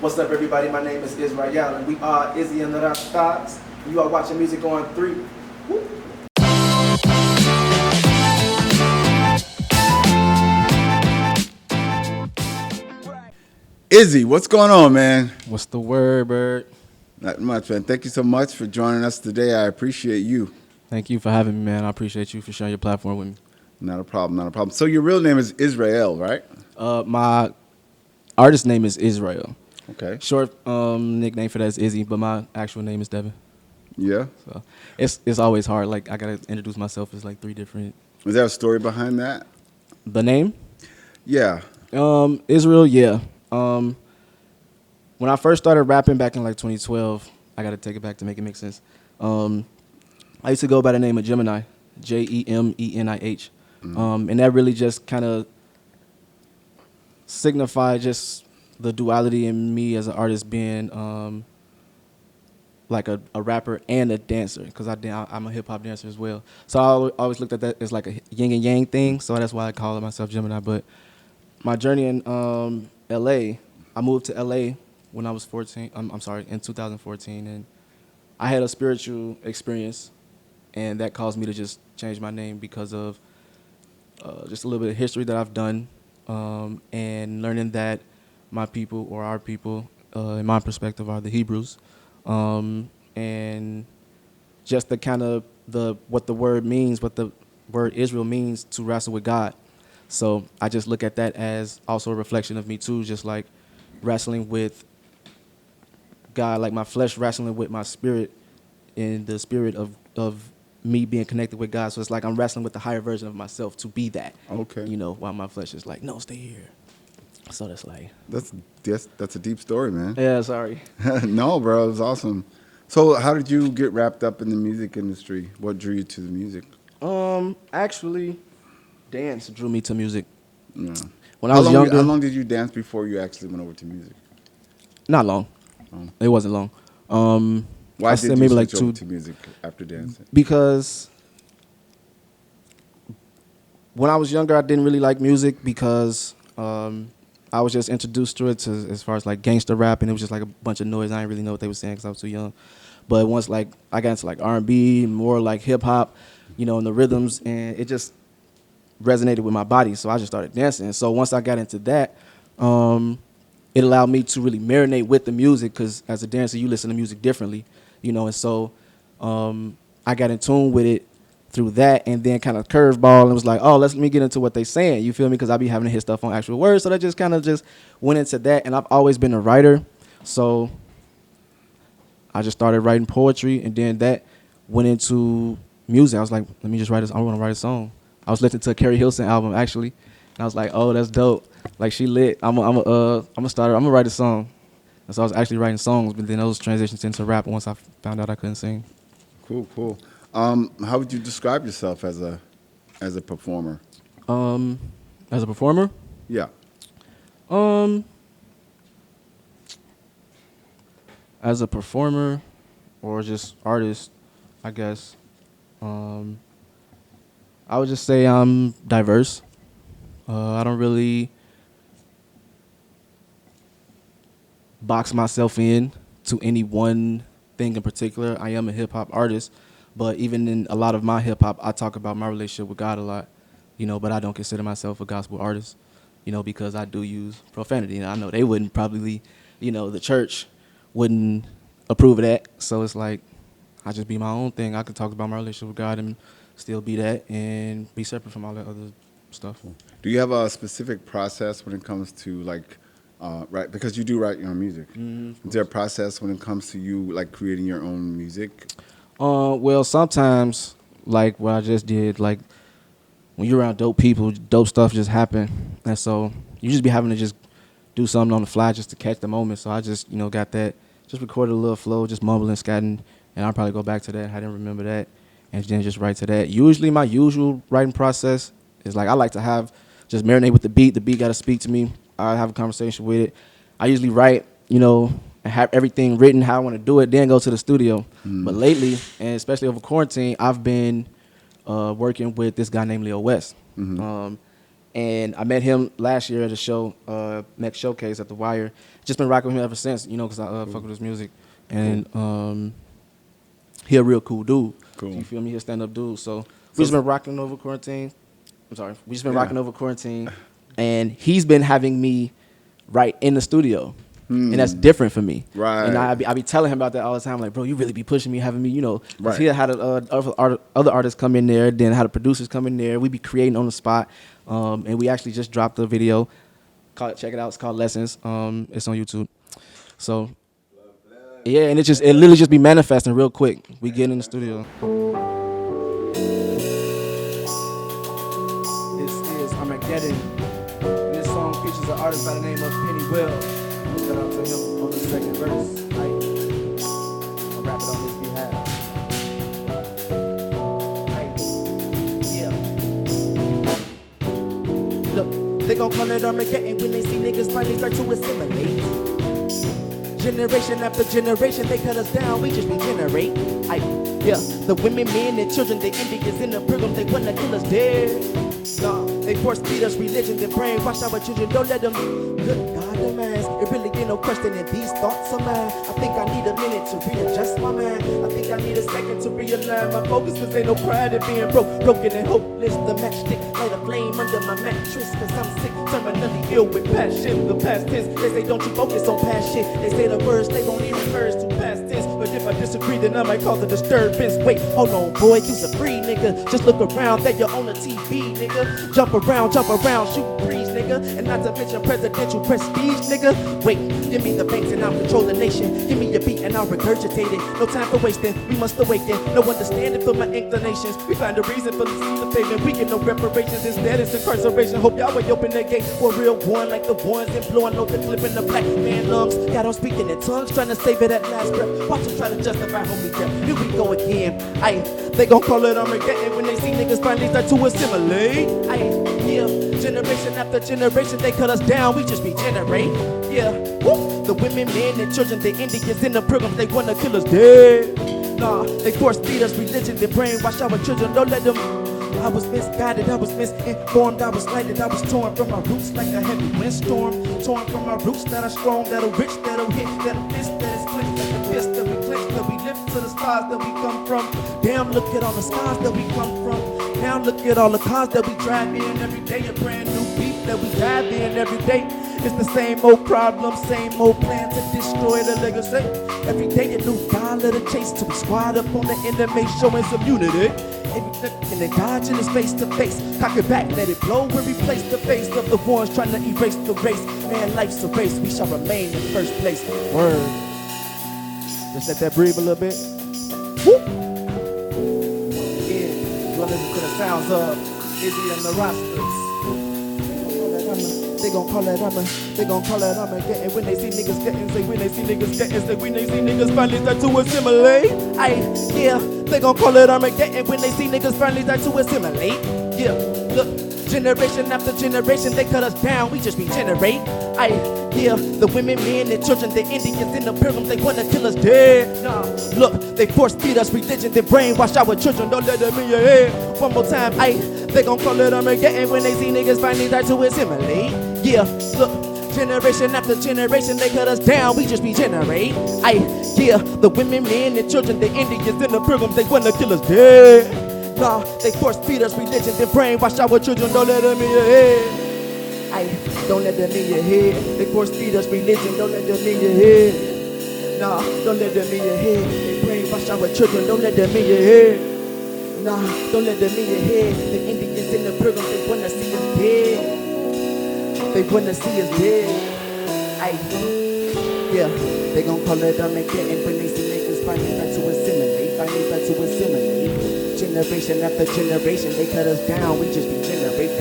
What's up, everybody? My name is Israel, and we are Izzy and The Rastas. You are watching MusicOn3. Woo. Izzy, what's going on, man? What's the word, Bird? Not much, man. Thank you so much for joining us today. I appreciate you. Thank you for having me, man. I appreciate you for sharing your platform with me. Not a problem, not a problem. So your real name is Israel, right? My artist name is Israel. Okay. Short nickname for that is Izzy, but my actual name is Devin. Yeah. So it's always hard. Like I gotta introduce myself as like three different. Is there a story behind that? The name? Yeah. Israel. Yeah. When I first started rapping back in like 2012, I gotta take it back to make it make sense. I used to go by the name of Gemini, Jemenih, and that really just kind of signified just the duality in me as an artist being like a rapper and a dancer, because I'm a hip hop dancer as well. So I always looked at that as like a yin and yang thing. So that's why I call myself Gemini. But my journey in LA, I moved to LA when I was 14. I'm sorry, in 2014, and I had a spiritual experience, and that caused me to just change my name because of just a little bit of history that I've done, and learning that my people, or our people, in my perspective, are the Hebrews, and just the kind of what the word means, what the word Israel means, to wrestle with God. So I just look at that as also a reflection of me too, just like wrestling with God, like my flesh wrestling with my spirit, in the spirit of me being connected with God. So it's like I'm wrestling with the higher version of myself to be that. Okay. While my flesh is like, no, stay here. So that's like, That's a deep story, man. yeah, sorry. No, bro, it was awesome. So how did you get wrapped up in the music industry? What drew you to the music? Actually, dance drew me to music. Yeah. When I was younger, How long did you dance before you actually went over to music? not long. Oh. It wasn't long. Why I did said you maybe switch like over 2 to music after dancing? because when I was younger, I didn't really like music because I was just introduced to it as far as like gangster rap, and it was just like a bunch of noise. I didn't really know what they were saying because I was too young. But once like I got into like R&B, more like hip hop, and the rhythms, and it just resonated with my body. So I just started dancing. And so once I got into that, it allowed me to really marinate with the music, because as a dancer, you listen to music differently, and so I got in tune with it through that, and then kind of curveball and was like, oh, let me get into what they saying. You feel me? Because I be having to hit stuff on actual words. So that just kind of just went into that. And I've always been a writer. So I just started writing poetry, and then that went into music. I was like, let me just write this. I want to write a song. I was listening to a Carrie Hilson album, actually, and I was like, oh, that's dope. Like, she lit. I'm a starter. I'm gonna write a song. And so I was actually writing songs, but then those transitions into rap once I found out I couldn't sing. Cool. How would you describe yourself as a performer? As a performer, Yeah. as a performer or just artist, I guess, I would just say I'm diverse. I don't really box myself in to any one thing in particular. I am a hip hop artist, but even in a lot of my hip hop, I talk about my relationship with God a lot, but I don't consider myself a gospel artist, because I do use profanity. And I know they wouldn't probably, the church wouldn't approve of that. So it's like, I just be my own thing. I could talk about my relationship with God and still be that and be separate from all that other stuff. Do you have a specific process when it comes to like, right? Because you do write your own music. Mm-hmm. Is there a process when it comes to you like creating your own music? Well, sometimes, like what I just did, like when you're around dope people, dope stuff just happen. And so you just be having to just do something on the fly just to catch the moment. So I just, got that, just recorded a little flow, just mumbling, scatting, and I'll probably go back to that. I didn't remember that. And then just write to that. Usually my usual writing process is like I like to have just marinate with the beat. The beat got to speak to me. I have a conversation with it. I usually write, and have everything written how I want to do it, then go to the studio. But lately, and especially over quarantine, I've been working with this guy named Leo West. And I met him last year at a show, Next Showcase at the Wire. Just been rocking with him ever since, you know, because I fuck with his music. And he a real cool dude. Cool. You feel me? He a stand-up dude. So we just been rocking over quarantine. I'm sorry. We just been rocking over quarantine. And he's been having me write in the studio. And that's different for me. Right. And I be telling him about that all the time. Like, bro, you really be pushing me, having me, you know. Right. He had other artists come in there, then had the producers come in there. We be creating on the spot. And we actually just dropped a video. Check it out. It's called Lessons. It's on YouTube. So, yeah, and it literally just be manifesting real quick. We get in the studio. This is Armageddon. And this song features an artist by the name of Penny Will. Shout out to him on the second verse. I'll rap it on his behalf. Yeah. Look, they gon' call it Armageddon when they see niggas finally start to assimilate. Generation after generation, they cut us down, we just regenerate. Yeah, the women, men, and children, the Indians in the program, they wanna kill us dead. Nah, they force feed us religion, then brainwash our children, don't let them. Good God, the man, it really ain't no question in these thoughts of mine. I think I need a minute to readjust my mind. I think I need a second to realign my focus, cause ain't no pride in being broken and hopeless. The matchstick, light a flame under my mattress, cause I'm sick, terminally ill with passion. The past tense, they say don't you focus on past shit. They say the words, they gon' need refers to past tense. But if I disagree, then I might cause a disturbance. Wait, hold on, boy, you's a free nigga. Just look around, that you're on the TV, nigga. Jump around, shoot breeze, nigga. And not to mention presidential prestige, nigga. Wait, give me the banks and I'll control the nation. Give me your beat and I'll regurgitate it. No time for wasting, we must awaken. No understanding for my inclinations. We find a reason for the pavement. We get no reparations, instead it's incarceration. Hope y'all will open the gate for a real one, like the ones in blowing low the clip in the black man lungs. Got on speaking in tongues, trying to save it at last breath. Watch them try to justify homie death. Here we go again. They gon' call it Armageddon when they see niggas finally start to assimilate. Yeah, generation after generation, they cut us down, we just regenerate. Yeah, woo. The women, men, and children, the Indians in the programs, they wanna kill us dead. Nah, they force feed us religion, they brainwash our children, don't let them. I was misguided, I was misinformed, I was slighted, I was torn from my roots like a heavy windstorm. Torn from my roots that are strong, that are rich, that'll hit, that'll fist, that is clenched, like the fist that we clench, that we lift to the stars that we come from. Damn, look at all the stars that we come from. Now look at all the cars that we drive in every day, a brand new beat that we dive in every day. It's the same old problem, same old plan to destroy the legacy. Every day a new dollar to chase till we squad up on the enemy, showing some unity. Every ducking and dodging is face to face. Cock it back, let it blow and replace the face of the ones trying to erase the race. Man, life's a race, we shall remain in first place. Word. Just let that breathe a little bit. Woo! Yeah, you wanna listen to the sounds of Izzy and The Rastas. They gon' call that Armageddon when they see niggas getting, say when they see niggas getting, say when they see niggas finally start to assimilate. Yeah, they gon' call it Armageddon when they see niggas finally start to assimilate. Yeah, look, generation after generation, they cut us down, we just regenerate. Yeah, the women, men, and children, the Indians in the pilgrims, they wanna kill us dead. Nah, look, they force feed us religion, they brainwash our children, don't let them in your head. One more time, they gon' call it Armageddon when they see niggas finally start to assimilate. Yeah, look, generation after generation, they cut us down, we just regenerate. Yeah, the women, men, and children, the Indians in the pilgrims, they wanna kill us dead. Nah, they force feed us religion, they brainwash our children, don't let them in your head. Don't let them in your head. They force feed us religion, don't let them in your head. Nah, don't let them in your head. They brainwash our children, don't let them in your head. Nah, don't let them in your head. The Indians in the program, they wanna see us dead. They wanna see us dead. Yeah, they gon' call it Armageddon when they see niggas finally start to assimilate. Generation after generation, they cut us down, we just regenerate.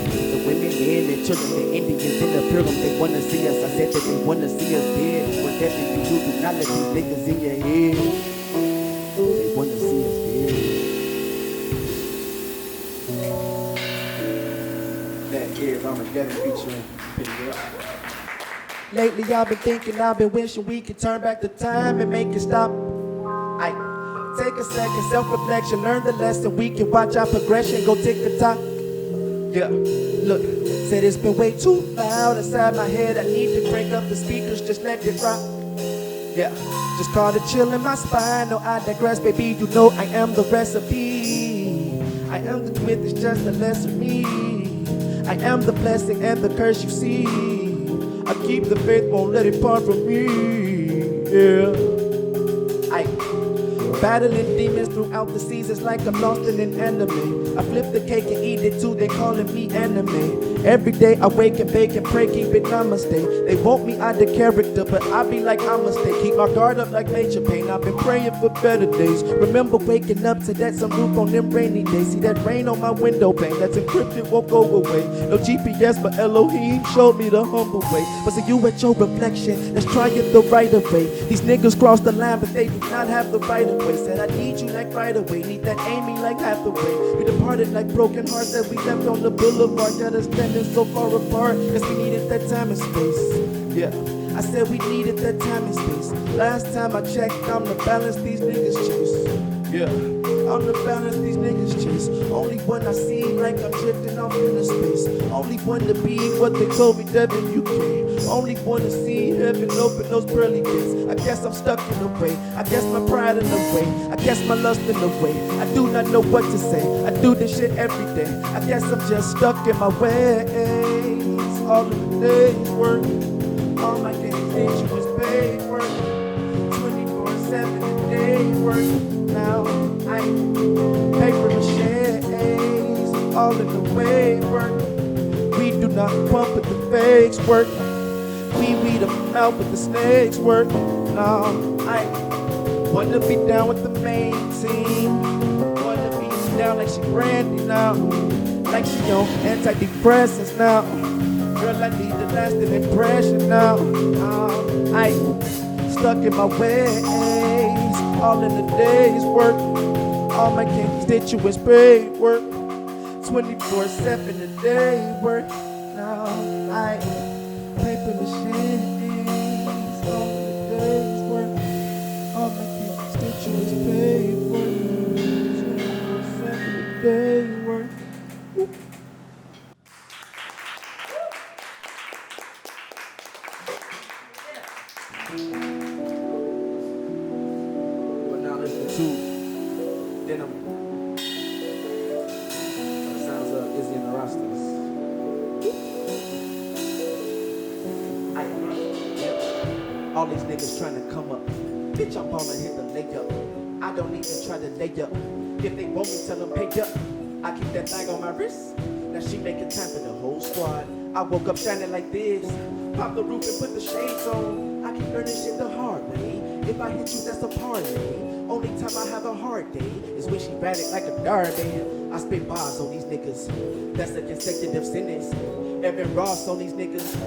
The women, men, and children, the Indians in the pilgrim, they wanna see us. I said that they wanna see us dead. Whatever you do not let these niggas in your head. They wanna see us dead. That is Armageddon featuring Penny Will. Lately I've been thinking, I've been wishing we could turn back the time and make it stop. Take a second, self-reflection, learn the lesson. We can watch our progression, go tick-a-tock. Yeah, look, said it's been way too loud inside my head. I need to crank up the speakers, just let it rock. Yeah, just call it chill in my spine. No, I digress, baby. You know I am the recipe. I am the myth, it's just a lesser me. I am the blessing and the curse you see. I keep the faith, won't let it part from me. Yeah, I battling demons throughout the seasons like I'm lost in an anime. I flip the cake and eat it too, they calling me anime. Every day I wake and bake and pray, keep it namaste. They want me out the character, but I be like I'm a stay. Keep my guard up like major pain. I've been praying for better days. Remember waking up to that sunroof on them rainy days. See that rain on my window pane, that's encrypted, won't go away. No GPS, but Elohim showed me the humble way. But see you at your reflection, let's try it the right way. These niggas cross the line, but they do not have the right of way. Said I need you like right away, need that Amy like Hathaway. We departed like broken hearts that we left on the boulevard. Got us standing so far apart, cause we needed that time and space. Yeah, I said we needed that time and space. Last time I checked, I'm the balance these niggas chase. Yeah, I'm the balance these niggas chase. Only one I see like I'm drifting off into space. Only one to be what they told me that in UK. Only one to see heaven open those pearly gates. I guess I'm stuck in the way. I guess my pride in the way. I guess my lust in the way. I do not know what to say. I do this shit every day. I guess I'm just stuck in my ways. All of the days work. All my days is paid work. 24/7 a day work. Now I paper mache's all in the way work. We do not pump with the fakes work. We weed them out with the snakes work. Now I wanna be down with the main team. Wanna be down like she Brandy now. Like she on antidepressants now. Girl, I need the lasting impression now. I stuck in my ways. All in the day's work. All my constituents paid work. 24/7 a day work. Now I paper machines. All in the day's work. All my constituents paid work. 24/7 a day work. We're now listening to Denim. The sounds of Izzy and The Rastas. All these niggas trying to come up. Bitch, I'm ballin', hit the layup. I don't even try to lay up. If they want me, tell them pay up. I keep that thing on my wrist. Now she making time for the whole squad. I woke up shining like this. Pop the roof and put the shades on. I keep learning shit the hard way. If I hit you, that's a parlay. Only time I have a hard day is when she bad it like a derby. I spit bars on these niggas. That's a consecutive sentence. Evan Ross on these niggas.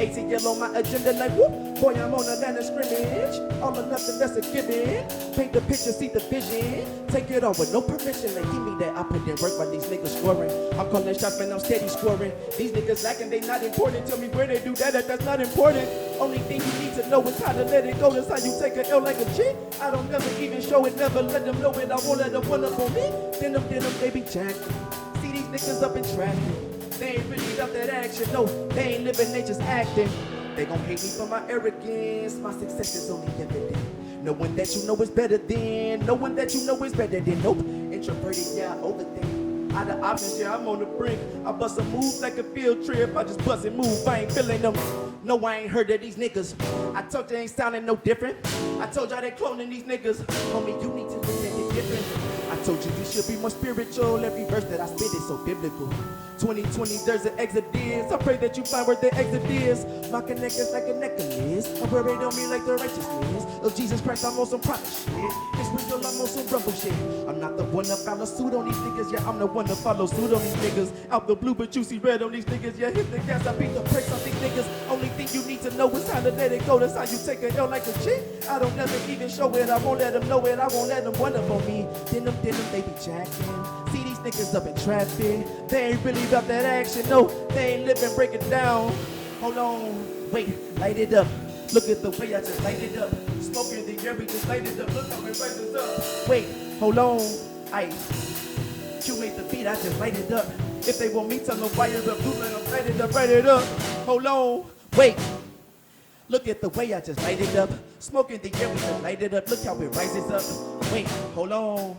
ATL on my agenda like whoop. Boy, I'm on a line of scrimmage. All or nothing, that's a given. Paint the picture, see the vision. Take it all with no permission. Like, give me that. I put in work while these niggas scoring. I'm calling shots, man, I'm steady scoring. These niggas lacking, they not important. Tell me where they do that, that's not important. Only thing you need to know is how to let it go. That's how you take an L like a G. I don't never even show it, never let them know it. I won't let them run up on me. Then them, they be jacking. See these niggas up in traffic. They ain't really about that action, no, they ain't living, they just acting. They gon' hate me for my arrogance, my success is only evident. No one that you know is better than, no one that you know is better than, nope. Introverted, yeah, I overthink. Out of options, yeah, I'm on the brink. I bust a move like a field trip, I just bust and move, I ain't feeling them. No, I ain't heard of these niggas. I told you ain't sounding no different. I told y'all they cloning these niggas. Homie, you need to look at it different. I told you should be more spiritual. Every verse that I spit is so biblical. 2020, there's an exodus. I pray that you find where the exit is. My connectors like a necklace. I wear it on me like the righteousness of Jesus Christ. I'm on some prophet shit. It's real, I'm on some rumble shit. I'm not the one to follow suit on these niggas. Yeah, I'm the one to follow suit on these niggas. Out the blue, but you see red on these niggas. Yeah, hit the gas, I beat the brakes on these niggas. Only thing you need to know is how to let it go. That's how you take a L like a G. I don't never even show it. I won't let them know it. I won't let them run up on me. Then them, they be jacking. See these niggas up in traffic. They ain't really about that action. No, they ain't living, break it down. Hold on, wait, light it up. Look at the way I just light it up. Smoking the air, we just light it up. Look how it rises up. Wait, hold on, Q made the beat, I just light it up. If they want me, tell them fire up, do let them light it up, light it up. Hold on, wait. Look at the way I just light it up. Smoking the air, we just light it up. Look how it rises up. Wait, hold on.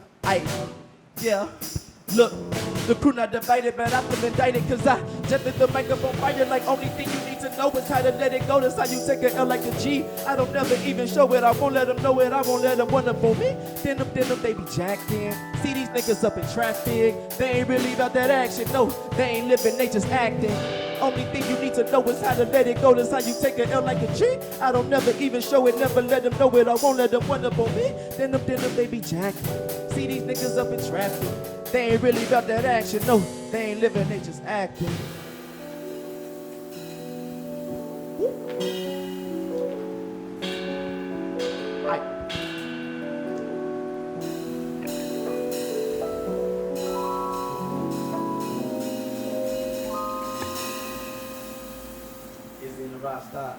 Yeah. Look, the crew not divided, but I feel indicted. Cause I just lit the microphone fire. Like only thing you need to know is how to let it go. That's how you take an L like a G. I don't never even show it. I won't let them know it. I won't let them wonder for me. Then them, they be jacked in. See these niggas up in traffic. They ain't really about that action. No, they ain't living, they just acting. Only thing you need to know is how to let it go. That's how you take an L like a G. I don't never even show it, never let them know it. I won't let them wonder for me. Then them, they be jacked. See these niggas up in traffic. They ain't really about that action. No, they ain't living, they just acting. Izzy and The Rastas.